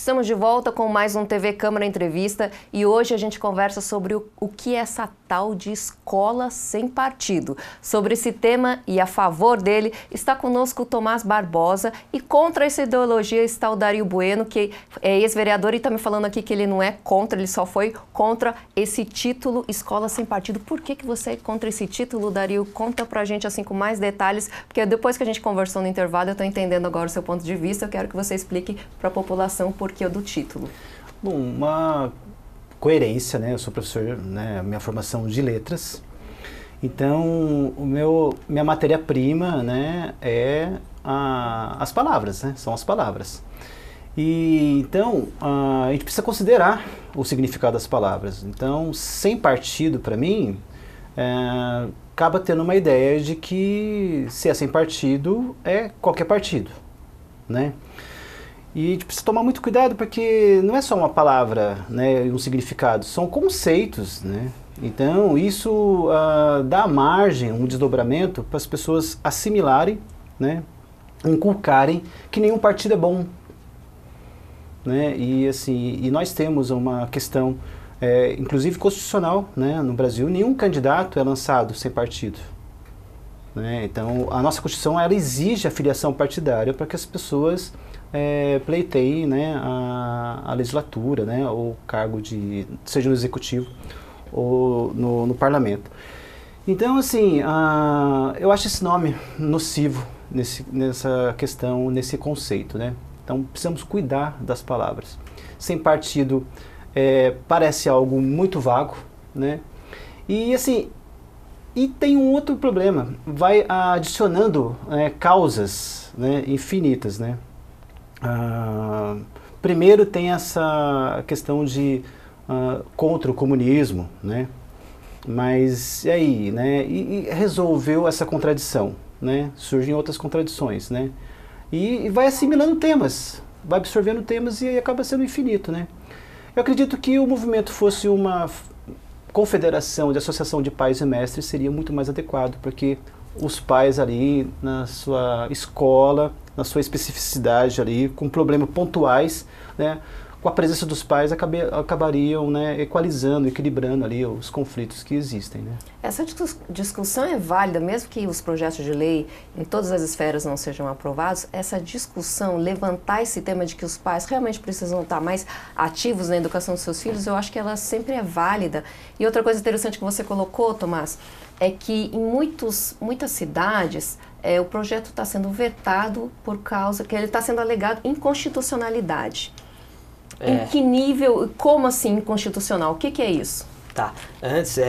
Estamos de volta com mais um TV Câmara Entrevista e hoje a gente conversa sobre o que é essa tal de escola sem partido. Sobre esse tema e a favor dele está conosco o Tomás Barbosa e contra essa ideologia está o Dario Bueno, que é ex-vereador e está me falando aqui que ele não é contra, ele só foi contra esse título Escola Sem Partido. Por que você é contra esse título, Dario? Conta pra gente assim com mais detalhes, porque depois que a gente conversou no intervalo eu estou entendendo agora o seu ponto de vista, eu quero que você explique para a população por que do título. Bom, uma coerência, né? Eu sou professor, né? Minha formação de letras. Então, minha matéria-prima, né, é as palavras, né? São as palavras. E então, a gente precisa considerar o significado das palavras. Então, sem partido, para mim, acaba tendo uma ideia de que se é sem partido, é qualquer partido, né? E a gente precisa tomar muito cuidado porque não é só uma palavra, né, e um significado, são conceitos, né? Então isso dá margem, um desdobramento para as pessoas assimilarem, né, inculcarem que nenhum partido é bom, né? E assim, e nós temos uma questão, inclusive constitucional, né, no Brasil, nenhum candidato é lançado sem partido. Né? Então a nossa Constituição ela exige a filiação partidária para que as pessoas pleiteiem, né, a legislatura, né, ou cargo seja no executivo ou no parlamento. Então assim, eu acho esse nome nocivo nessa questão, nesse conceito, né? Então precisamos cuidar das palavras. Sem partido parece algo muito vago, né? E assim, e tem um outro problema, vai adicionando causas, né, infinitas, né? Primeiro tem essa questão de contra o comunismo, né? Mas e aí, né? E resolveu essa contradição, né? Surgem outras contradições, né? E vai assimilando temas, vai absorvendo temas e acaba sendo infinito, né? Eu acredito que o movimento fosse uma confederação de associação de pais e mestres seria muito mais adequado, porque os pais ali na sua escola, na sua especificidade ali, com problemas pontuais, né, com a presença dos pais acabariam, né, equalizando, equilibrando ali os conflitos que existem, né. Essa discussão é válida, mesmo que os projetos de lei em todas as esferas não sejam aprovados, essa discussão, levantar esse tema de que os pais realmente precisam estar mais ativos na educação dos seus filhos, eu acho que ela sempre é válida. E outra coisa interessante que você colocou, Tomás, é que em muitas cidades o projeto está sendo vetado por causa que ele está sendo alegado inconstitucionalidade. Em que nível, como assim inconstitucional? O que é isso? Tá, antes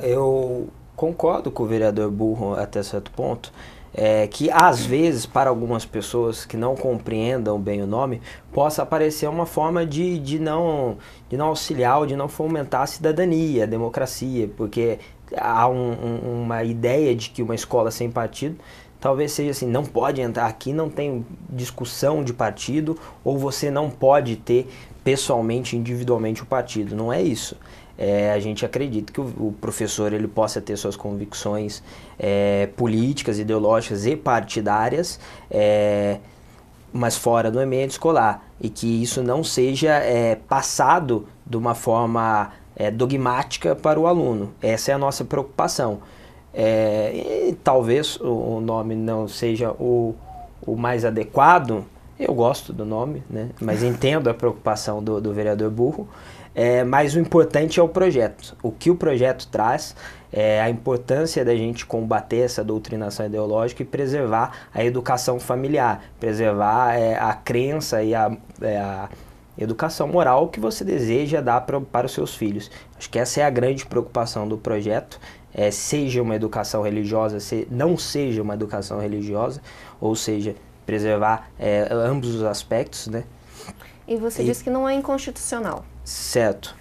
eu concordo com o vereador Burro até certo ponto, que às vezes para algumas pessoas que não compreendam bem o nome, possa aparecer uma forma de não auxiliar ou de não fomentar a cidadania, a democracia, porque há uma ideia de que uma escola sem partido talvez seja assim, não pode entrar aqui, não tem discussão de partido, ou você não pode ter pessoalmente, individualmente o partido. Não é isso. A gente acredita que o professor ele possa ter suas convicções políticas, ideológicas e partidárias, mas fora do ambiente escolar, e que isso não seja passado de uma forma dogmática para o aluno. Essa é a nossa preocupação. E talvez o nome não seja o mais adequado. Eu gosto do nome, né? Mas entendo a preocupação do vereador Burro. Mas o importante é o projeto. O que o projeto traz é a importância da gente combater essa doutrinação ideológica e preservar a educação familiar, preservar a crença e a educação moral que você deseja dar para os seus filhos. Acho que essa é a grande preocupação do projeto. Seja uma educação religiosa, não seja uma educação religiosa, ou seja, preservar ambos os aspectos, né? E você disse que não é inconstitucional. Certo.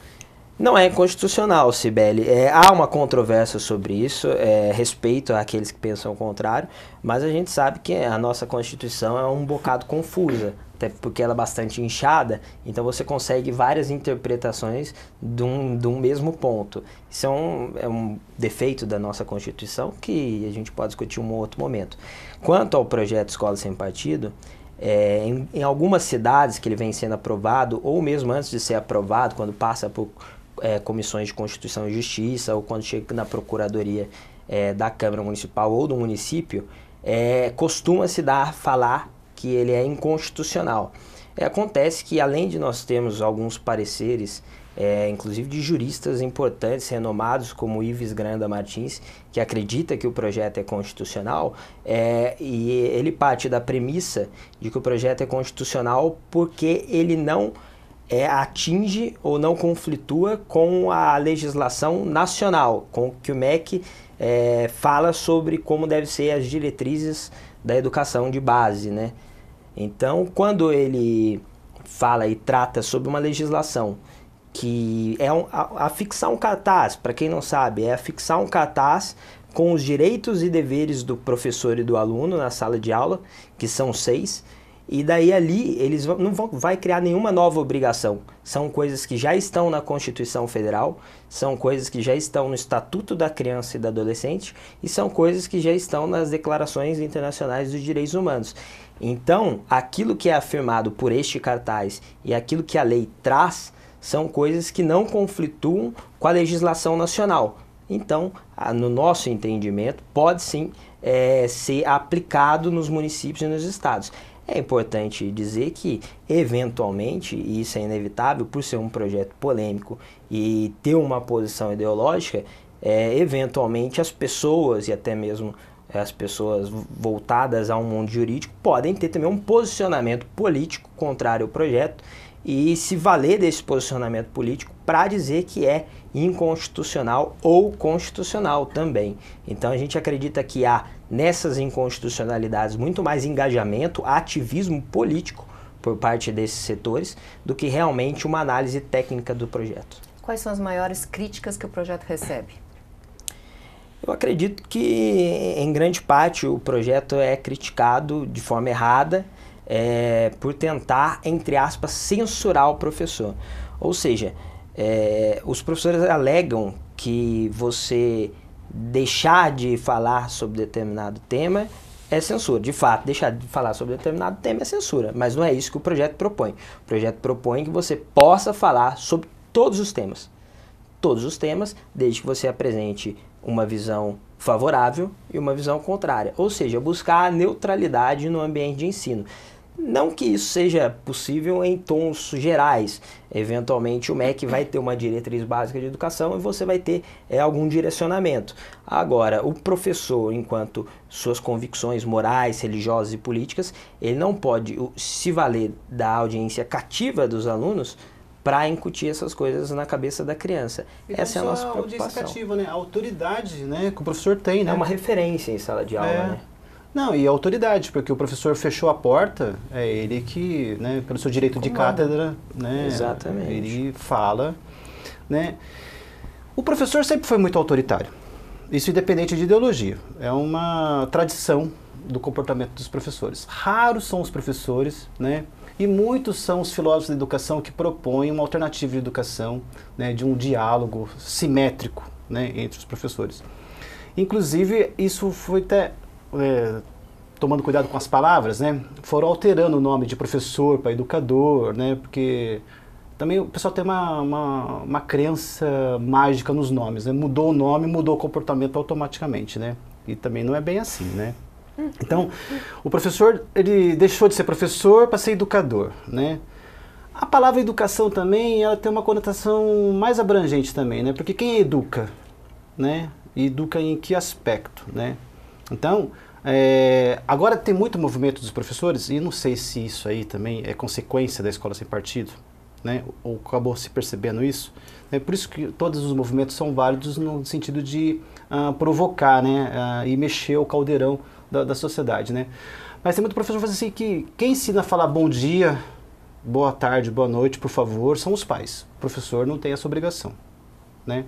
Não é inconstitucional, Cibele. Há uma controvérsia sobre isso, respeito àqueles que pensam o contrário, mas a gente sabe que a nossa Constituição é um bocado confusa, até porque ela é bastante inchada, então você consegue várias interpretações de um mesmo ponto. Isso é um defeito da nossa Constituição que a gente pode discutir em um outro momento. Quanto ao projeto Escola Sem Partido, Em algumas cidades que ele vem sendo aprovado, ou mesmo antes de ser aprovado, quando passa por comissões de Constituição e Justiça, ou quando chega na Procuradoria da Câmara Municipal ou do município, costuma-se falar que ele é inconstitucional. Acontece que, além de nós termos alguns pareceres, inclusive de juristas importantes, renomados, como Ives Granda Martins, que acredita que o projeto é constitucional, e ele parte da premissa de que o projeto é constitucional porque ele não atinge ou não conflitua com a legislação nacional, com o que o MEC fala sobre como devem ser as diretrizes da educação de base, né? Então, quando ele fala e trata sobre uma legislação que é afixar um cartaz, para quem não sabe, é afixar um cartaz com os direitos e deveres do professor e do aluno na sala de aula, que são 6, e daí ali eles não vai criar nenhuma nova obrigação. São coisas que já estão na Constituição Federal, são coisas que já estão no Estatuto da Criança e do Adolescente e são coisas que já estão nas Declarações Internacionais dos Direitos Humanos. Então, aquilo que é afirmado por este cartaz e aquilo que a lei traz são coisas que não conflituam com a legislação nacional. Então, no nosso entendimento, pode sim ser aplicado nos municípios e nos estados. É importante dizer que, eventualmente, e isso é inevitável, por ser um projeto polêmico e ter uma posição ideológica, eventualmente as pessoas, e até mesmo as pessoas voltadas a um mundo jurídico, podem ter também um posicionamento político contrário ao projeto e se valer desse posicionamento político para dizer que é inconstitucional ou constitucional também. Então a gente acredita que há nessas inconstitucionalidades muito mais engajamento, ativismo político por parte desses setores do que realmente uma análise técnica do projeto. Quais são as maiores críticas que o projeto recebe? Eu acredito que, em grande parte, o projeto é criticado de forma errada por tentar, entre aspas, censurar o professor. Ou seja, os professores alegam que você deixar de falar sobre determinado tema é censura. De fato, deixar de falar sobre determinado tema é censura, mas não é isso que o projeto propõe. O projeto propõe que você possa falar sobre todos os temas, desde que você apresente uma visão favorável e uma visão contrária, ou seja, buscar a neutralidade no ambiente de ensino. Não que isso seja possível em tons gerais. Eventualmente o MEC vai ter uma diretriz básica de educação e você vai ter algum direcionamento. Agora, o professor, enquanto suas convicções morais, religiosas e políticas, ele não pode se valer da audiência cativa dos alunos para incutir essas coisas na cabeça da criança. Então, essa é a nossa preocupação. Audiência cativa, né? A autoridade, né, que o professor tem, né? É uma referência em sala de aula, né? Não, e a autoridade, porque o professor fechou a porta, é ele que, né, pelo seu direito de cátedra, né, exatamente, ele fala, né. O professor sempre foi muito autoritário, isso independente de ideologia, é uma tradição do comportamento dos professores. Raros são os professores, né, e muitos são os filósofos da educação que propõem uma alternativa de educação, né, de um diálogo simétrico, né, entre os professores. Inclusive, isso foi até... tomando cuidado com as palavras, né, foram alterando o nome de professor para educador, né, porque também o pessoal tem uma crença mágica nos nomes, né, mudou o nome, mudou o comportamento automaticamente, né, e também não é bem assim, né. Então, o professor, ele deixou de ser professor para ser educador, né. A palavra educação também, ela tem uma conotação mais abrangente também, né, porque quem educa, né, educa em que aspecto, né. Então, agora tem muito movimento dos professores, e não sei se isso aí também é consequência da escola sem partido, né, ou acabou se percebendo isso, né, por isso que todos os movimentos são válidos no sentido de provocar, né, e mexer o caldeirão da sociedade, né. Mas tem muito professor que faz assim que quem ensina a falar bom dia, boa tarde, boa noite, por favor, são os pais. O professor não tem essa obrigação, né.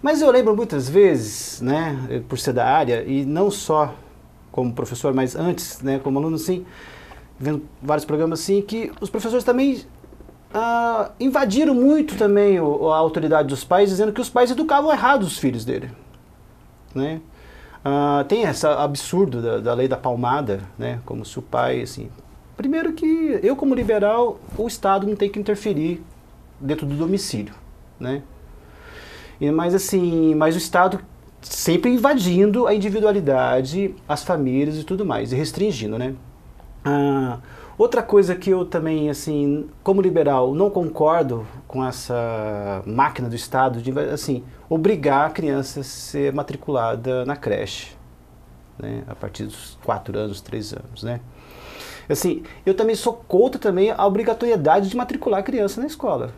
Mas eu lembro muitas vezes, né, por ser da área, e não só como professor, mas antes, né, como aluno, assim, vendo vários programas assim, que os professores também invadiram muito também a autoridade dos pais, dizendo que os pais educavam errado os filhos dele, né. Tem esse absurdo da lei da palmada, né, como se o pai, assim, Primeiro que eu, como liberal, o Estado não tem que interferir dentro do domicílio, né? Mas o Estado sempre invadindo a individualidade, as famílias e tudo mais, e restringindo, né? Outra coisa que eu também, assim, como liberal, não concordo com essa máquina do Estado de, assim, obrigar a criança a ser matriculada na creche, né? A partir dos 4 anos, 3 anos, né? Assim, eu também sou contra também a obrigatoriedade de matricular a criança na escola.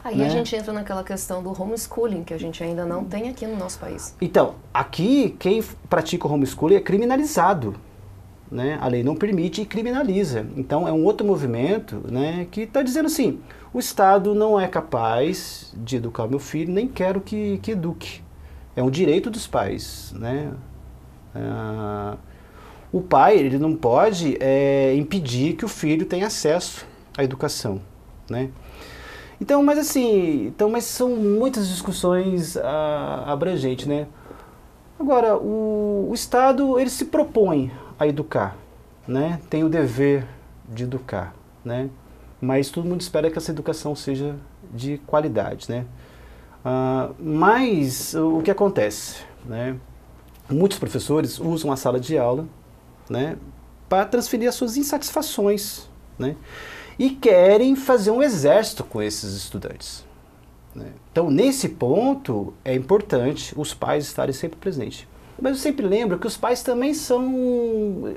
Aí a gente entra naquela questão do homeschooling, que a gente ainda não tem aqui no nosso país. Então, aqui, quem pratica o homeschooling é criminalizado, né? A lei não permite e criminaliza. Então, é um outro movimento, né, que está dizendo assim, o Estado não é capaz de educar o meu filho, nem quero que eduque. É um direito dos pais, né? O pai, ele não pode impedir que o filho tenha acesso à educação, né? Então, mas são muitas discussões abrangentes, né? Agora, o Estado, ele se propõe a educar, né? Tem o dever de educar, né? Mas todo mundo espera que essa educação seja de qualidade, né? Mas o que acontece, né? Muitos professores usam a sala de aula, né, para transferir as suas insatisfações, né? E querem fazer um exército com esses estudantes, né? Então, nesse ponto, é importante os pais estarem sempre presentes. Mas eu sempre lembro que os pais também são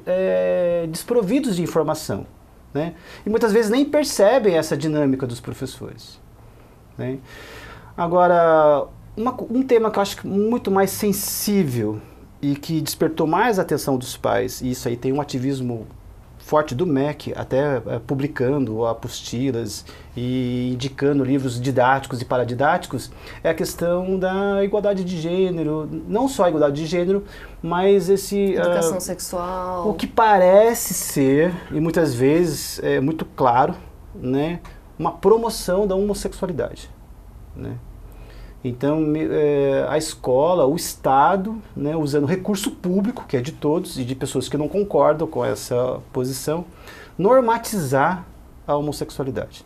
desprovidos de informação, né? E muitas vezes nem percebem essa dinâmica dos professores, né? Agora, um tema que eu acho muito mais sensível e que despertou mais a atenção dos pais, e isso aí tem um ativismo forte do MEC, até publicando apostilas e indicando livros didáticos e paradidáticos, é a questão da igualdade de gênero, não só a igualdade de gênero, mas educação sexual. O que parece ser, e muitas vezes é muito claro, né, uma promoção da homossexualidade, né? Então, a escola, o Estado, né, usando recurso público, que é de todos, e de pessoas que não concordam com essa posição, normatizar a homossexualidade,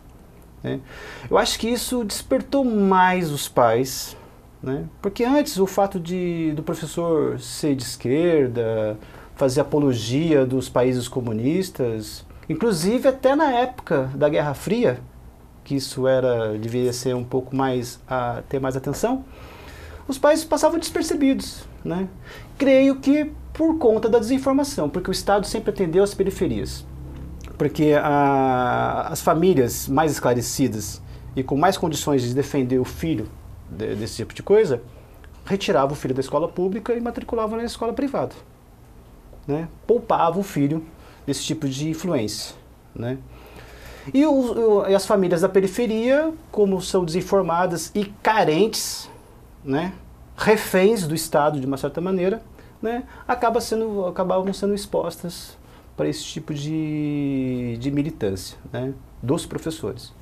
né? Eu acho que isso despertou mais os pais, né? Porque antes o fato do professor ser de esquerda, fazer apologia dos países comunistas, inclusive até na época da Guerra Fria, que isso deveria ser um pouco mais, ter mais atenção, os pais passavam despercebidos, né? Creio que por conta da desinformação, porque o Estado sempre atendeu as periferias, porque as famílias mais esclarecidas e com mais condições de defender o filho desse tipo de coisa, retiravam o filho da escola pública e matriculavam na escola privada, né? Poupavam o filho desse tipo de influência, né? E as famílias da periferia, como são desinformadas e carentes, né, reféns do Estado de uma certa maneira, né, acabavam sendo expostas para esse tipo de militância, né, dos professores.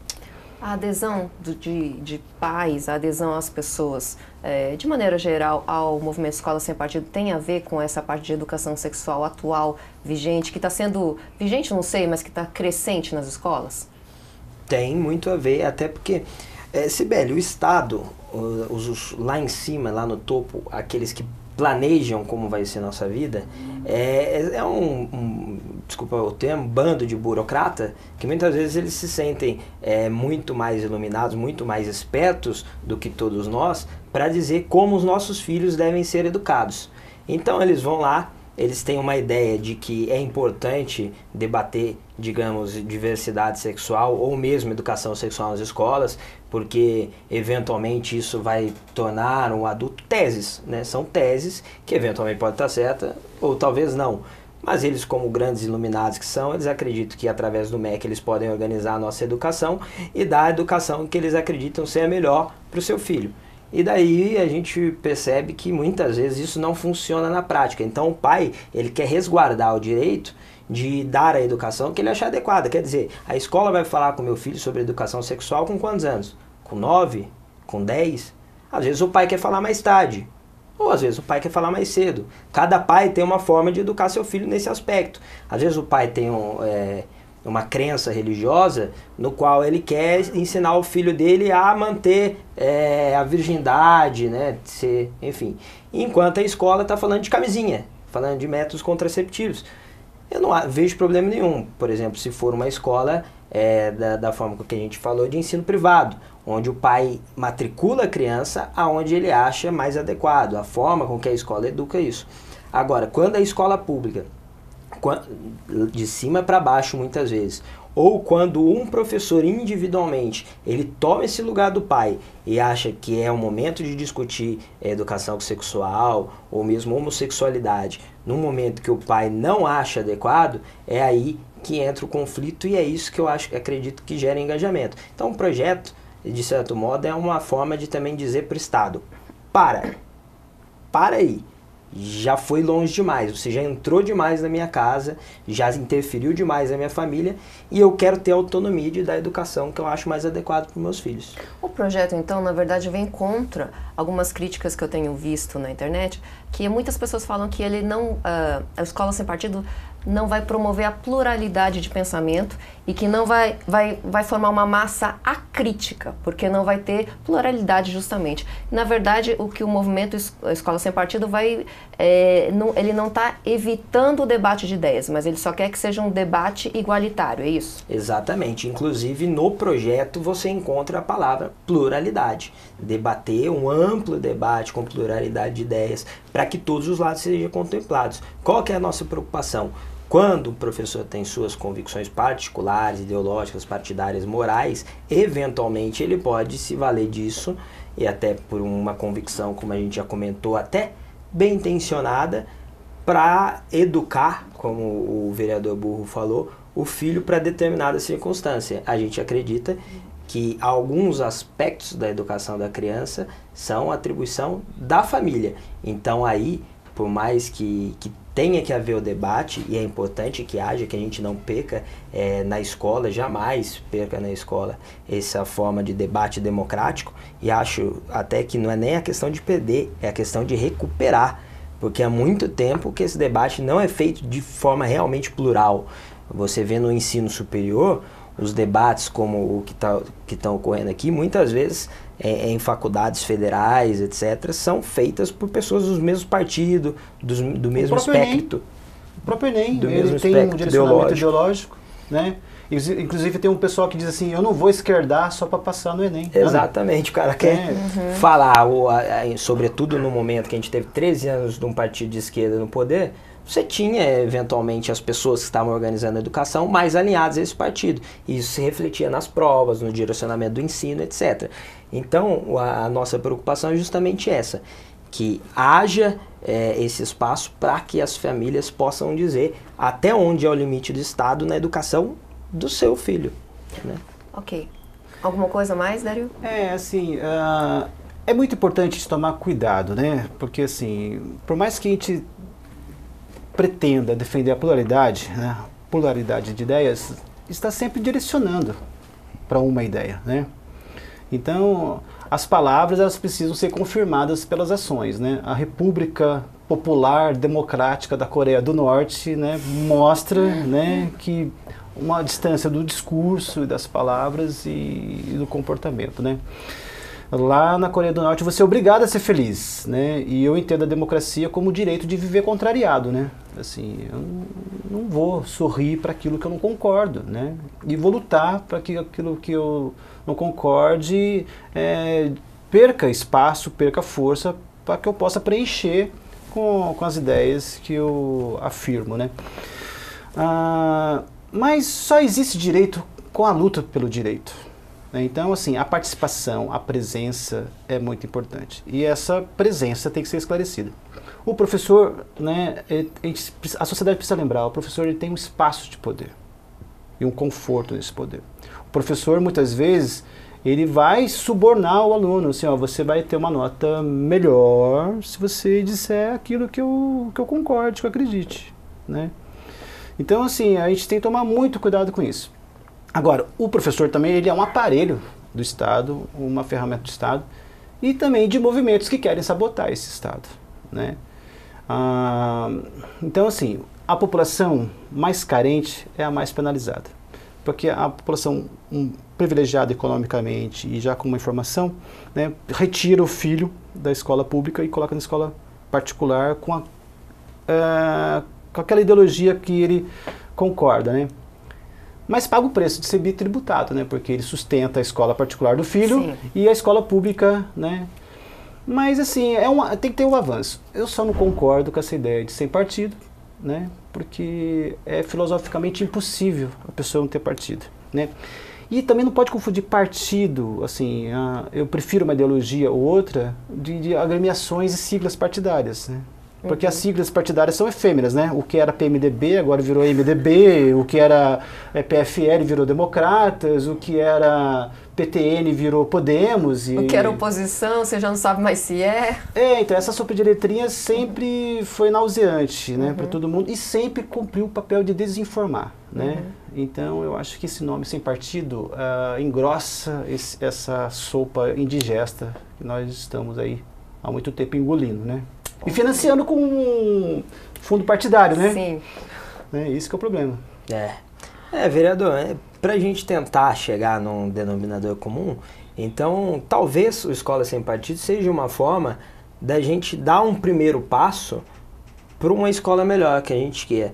A adesão de pais, a adesão às pessoas, de maneira geral, ao movimento Escola Sem Partido tem a ver com essa parte de educação sexual atual, vigente, que está sendo, vigente não sei, mas que está crescente nas escolas? Tem muito a ver, até porque, Sibeli, o Estado, lá em cima, lá no topo, aqueles que planejam como vai ser a nossa vida, desculpa o termo, bando de burocrata, que muitas vezes eles se sentem muito mais iluminados, muito mais espertos do que todos nós, para dizer como os nossos filhos devem ser educados. Então eles vão lá, eles têm uma ideia de que é importante debater, digamos, diversidade sexual ou mesmo educação sexual nas escolas, porque eventualmente isso vai tornar um adulto teses, né? São teses que eventualmente podem estar certas ou talvez não. Mas eles, como grandes iluminados que são, eles acreditam que através do MEC eles podem organizar a nossa educação e dar a educação que eles acreditam ser a melhor para o seu filho. E daí a gente percebe que muitas vezes isso não funciona na prática. Então o pai, ele quer resguardar o direito de dar a educação que ele achar adequada. Quer dizer, a escola vai falar com o meu filho sobre educação sexual com quantos anos? Com 9? Com 10? Às vezes o pai quer falar mais tarde. Ou às vezes o pai quer falar mais cedo. Cada pai tem uma forma de educar seu filho nesse aspecto. Às vezes o pai tem numa crença religiosa, no qual ele quer ensinar o filho dele a manter a virgindade, né, enfim. Enquanto a escola está falando de camisinha, falando de métodos contraceptivos. Eu não vejo problema nenhum, por exemplo, se for uma escola da forma que a gente falou, de ensino privado, onde o pai matricula a criança aonde ele acha mais adequado, a forma com que a escola educa isso. Agora, quando a escola pública, de cima para baixo muitas vezes, ou quando um professor individualmente, ele toma esse lugar do pai e acha que é o momento de discutir educação sexual ou mesmo homossexualidade, no momento que o pai não acha adequado, é aí que entra o conflito e é isso que eu acredito que gera engajamento. Então o projeto, de certo modo, é uma forma de também dizer para o Estado, para aí. Já foi longe demais, você já entrou demais na minha casa, já interferiu demais na minha família e eu quero ter autonomia de dar a educação que eu acho mais adequada para os meus filhos. O projeto, então, na verdade, vem contra algumas críticas que eu tenho visto na internet, que muitas pessoas falam que ele não, a escola sem partido não vai promover a pluralidade de pensamento e que não vai formar uma massa acrítica, porque não vai ter pluralidade justamente. Na verdade, o que o movimento Escola Sem Partido ele não está evitando o debate de ideias, mas ele só quer que seja um debate igualitário, é isso? Exatamente. Inclusive, no projeto você encontra a palavra pluralidade. Debater um amplo debate com pluralidade de ideias para que todos os lados sejam contemplados. Qual que é a nossa preocupação? Quando o professor tem suas convicções particulares, ideológicas, partidárias, morais, eventualmente ele pode se valer disso, e até por uma convicção, como a gente já comentou, até bem intencionada, para educar, como o vereador Burro falou, o filho para determinada circunstância. A gente acredita que alguns aspectos da educação da criança são atribuição da família. Então aí, por mais que tenha que haver o debate, e é importante que haja, que a gente não perca na escola, jamais perca na escola essa forma de debate democrático, e acho até que não é nem a questão de perder, é a questão de recuperar, porque há muito tempo que esse debate não é feito de forma realmente plural. Você vê no ensino superior, os debates como o que estão ocorrendo aqui, muitas vezes em faculdades federais, etc., são feitas por pessoas dos mesmos partidos, do mesmo espectro. O próprio Enem, ele tem um direcionamento ideológico, né? Inclusive tem um pessoal que diz assim, eu não vou esquerdar só para passar no Enem. Exatamente, o cara quer falar, sobretudo no momento que a gente teve 13 anos de um partido de esquerda no poder, você tinha, eventualmente, as pessoas que estavam organizando a educação mais alinhadas a esse partido. Isso se refletia nas provas, no direcionamento do ensino, etc. Então, a nossa preocupação é justamente essa, que haja esse espaço para que as famílias possam dizer até onde é o limite do Estado na educação do seu filho. Né? Ok. Alguma coisa mais, Dário? É muito importante tomar cuidado, né? Porque, assim, por mais que a gente pretenda defender a pluralidade, né? Pluralidade de ideias, está sempre direcionando para uma ideia, né? Então, as palavras elas precisam ser confirmadas pelas ações, né? A República Popular Democrática da Coreia do Norte, né, mostra, né, que uma distância do discurso e das palavras e do comportamento, né? Lá na Coreia do Norte você é obrigado a ser feliz, né? E eu entendo a democracia como o direito de viver contrariado, né? Assim, eu não vou sorrir para aquilo que eu não concordo, né? E vou lutar para que aquilo que eu não concorde perca espaço, perca força, para que eu possa preencher com as ideias que eu afirmo, né? Mas só existe direito com a luta pelo direito. Então, assim, a participação, a presença é muito importante. E essa presença tem que ser esclarecida. O professor, né, a sociedade precisa lembrar, o professor ele tem um espaço de poder e um conforto nesse poder. O professor, muitas vezes, ele vai subornar o aluno, assim, ó, você vai ter uma nota melhor se você disser aquilo que eu concorde, que eu acredite, né? Então, assim, a gente tem que tomar muito cuidado com isso. Agora, o professor também ele é um aparelho do Estado, uma ferramenta do Estado, e também de movimentos que querem sabotar esse Estado, né? Então, assim, a população mais carente é a mais penalizada. porque a população privilegiada economicamente e já com uma informação, né, retira o filho da escola pública e coloca na escola particular com aquela ideologia que ele concorda, né? Mas paga o preço de ser bitributado, né? Porque ele sustenta a escola particular do filho Sim. e a escola pública, né? Mas assim, tem que ter um avanço. Eu só não concordo com essa ideia de sem partido, né? Porque é filosoficamente impossível a pessoa não ter partido, né? E também não pode confundir partido, assim, eu prefiro uma ideologia ou outra de agremiações e siglas partidárias, né? Porque as siglas partidárias são efêmeras, né? O que era PMDB agora virou MDB, o que era PFL virou Democratas, o que era PTN virou Podemos. O que era oposição, você já não sabe mais se é. Então essa sopa de letrinhas sempre foi nauseante, né, para todo mundo e sempre cumpriu o papel de desinformar, né? Então eu acho que esse nome sem partido engrossa essa sopa indigesta que nós estamos aí há muito tempo engolindo, né? E financiando com um fundo partidário, né? Sim. Isso que é o problema. Vereador, para a gente tentar chegar num denominador comum, então talvez o Escola Sem Partido seja uma forma da gente dar um primeiro passo para uma escola melhor que a gente quer.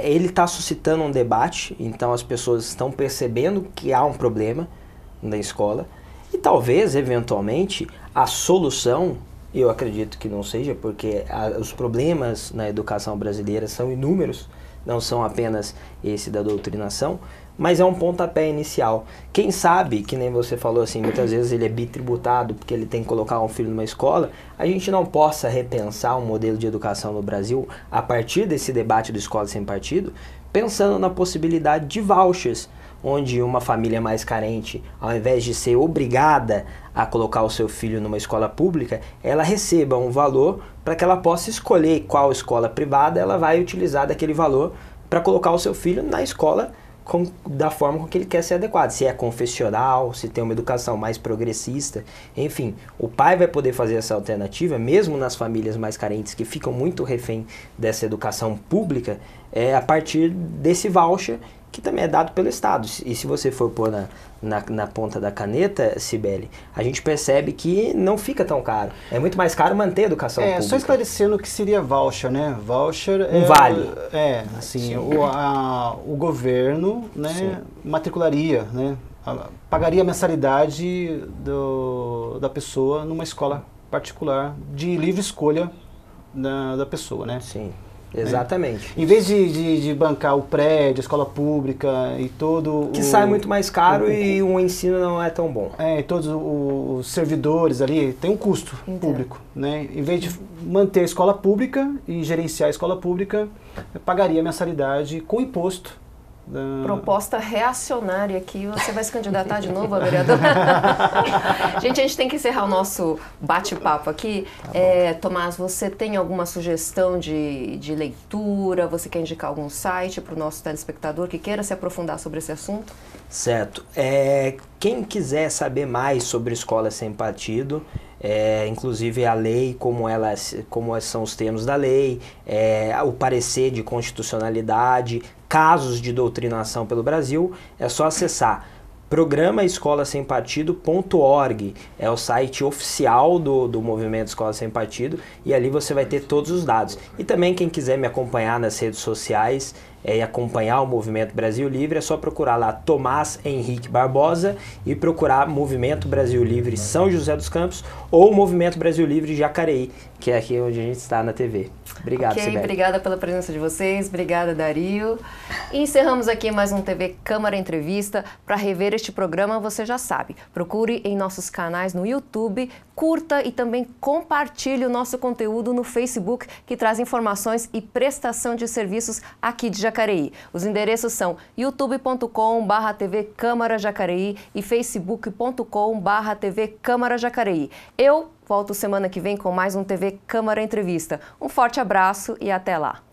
Ele está suscitando um debate, então as pessoas estão percebendo que há um problema na escola e talvez, eventualmente, a solução, eu acredito que não seja, porque os problemas na educação brasileira são inúmeros, não são apenas esse da doutrinação, mas é um pontapé inicial. Quem sabe, que nem você falou assim, muitas vezes ele é bitributado porque ele tem que colocar um filho numa escola, a gente não possa repensar um modelo de educação no Brasil a partir desse debate do Escola Sem Partido, pensando na possibilidade de vouchers, onde uma família mais carente, ao invés de ser obrigada a colocar o seu filho numa escola pública, ela receba um valor para que ela possa escolher qual escola privada ela vai utilizar daquele valor para colocar o seu filho na escola da forma com que ele quer ser adequado. Se é confessional, se tem uma educação mais progressista, enfim, o pai vai poder fazer essa alternativa, mesmo nas famílias mais carentes que ficam muito refém dessa educação pública, a partir desse voucher que também é dado pelo Estado. E se você for pôr na ponta da caneta, Cibele, a gente percebe que não fica tão caro. É muito mais caro manter a educação pública. Só esclarecendo o que seria voucher, né? Voucher vale. Assim, o governo, né, matricularia, né, pagaria a mensalidade da pessoa numa escola particular de livre escolha da pessoa, né? Sim. Exatamente. Em vez de bancar o prédio, a escola pública e todo... Que sai muito mais caro e o ensino não é tão bom. Todos os servidores ali, tem um custo público, né? Em vez de manter a escola pública e gerenciar a escola pública, pagaria a mensalidade com imposto. Proposta reacionária aqui, você vai se candidatar de novo a vereador? Gente, a gente tem que encerrar o nosso bate-papo aqui. Tomás, você tem alguma sugestão de leitura? Você quer indicar algum site para o nosso telespectador que queira se aprofundar sobre esse assunto? Certo. Quem quiser saber mais sobre Escola Sem Partido, inclusive a lei, como são os termos da lei, o parecer de constitucionalidade, casos de doutrinação pelo Brasil, é só acessar programaescolasempartido.org, é o site oficial do movimento Escola Sem Partido, e ali você vai ter todos os dados. E também quem quiser me acompanhar nas redes sociais e acompanhar o Movimento Brasil Livre, é só procurar lá Tomás Henrique Barbosa e procurar Movimento Brasil Livre São José dos Campos ou Movimento Brasil Livre Jacareí, que é aqui onde a gente está na TV. Obrigado, Cibele. Obrigada pela presença de vocês, obrigada, Dario. E encerramos aqui mais um TV Câmara Entrevista. Para rever este programa, você já sabe, procure em nossos canais no YouTube, curta e também compartilhe o nosso conteúdo no Facebook, que traz informações e prestação de serviços aqui de Jacareí. Os endereços são youtube.com/TV Câmara Jacareí e facebook.com/TV Câmara Jacareí. Eu volto semana que vem com mais um TV Câmara Entrevista. Um forte abraço e até lá!